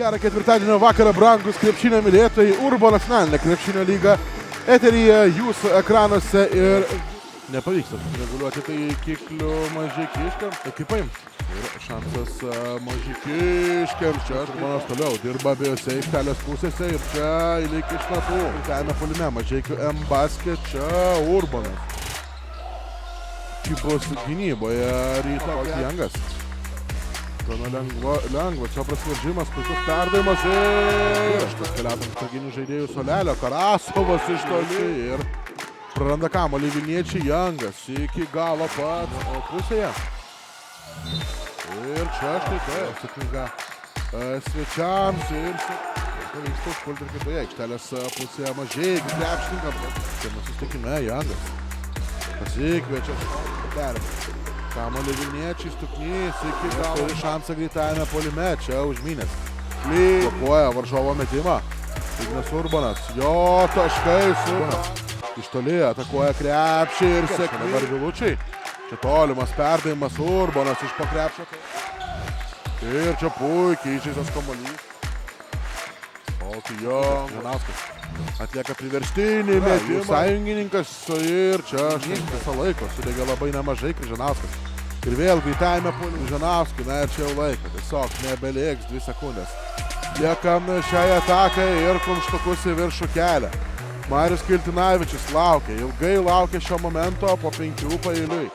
Gerą ketvirtadienio vakarą, brangus krepšinio mylėtojai, Urbo nacionalinė krepšinio lyga. Eteryje jūsų ekranuose ir nepavyksta reguliuoti tai kiklių Mažeikiškiams. Ekipaim. Ir šansas Mažeikiškiams. Čia žmonas toliau dirba abiejose aikštelės pusėse ir čia įlyg iš natų. Kaime puolime Mažeikių M-basket, čia Urbonas. Kibos gynyboje Ryto Jangas. Gana lengva, čia prasiveržimas, puikus perdavimas ir šitas keliatant sarginių žaidėjų Solelio, Karasovas iš toli ir praranda kamuolį Vilniečiai, Jangas iki galo pat pusėje. Ir čia štai tai, sėkminga svečiams ir pavyksta užpulti ir kitoje aikštelės pusėje Mažeikių krepšininkams. Šiame susitikime Jangas pasikviečia perėmė. Kamuolį Vilniečiai, Stuknys iki galo šansą greitajame puolime, čia užmynės. Blokuoja varžovo metimą. Ignas Urbonas, jo taškai Urbonas. Iš toli atakuoja krepšį ir sėkmė dabar Vilučiai. Čia tolimas perdavimas Urbonas iš po krepšio. Ir čia puikiai išžaistas kamuolys. Jo, Žanauskas atlieka priverstinį metimą. Sąjungininkas ir čia visą laiko sudegė labai nemažai Žanauskas. Ir vėl greitajame puolime Žanauskui, na ir čia jau laiko, tiesiog nebeliks 2 sekundės. Liekam šiai atakai ir kumštukus į viršų kelia. Marius Kiltinavičius laukia, ilgai laukia šio momento po 5 paeiliui.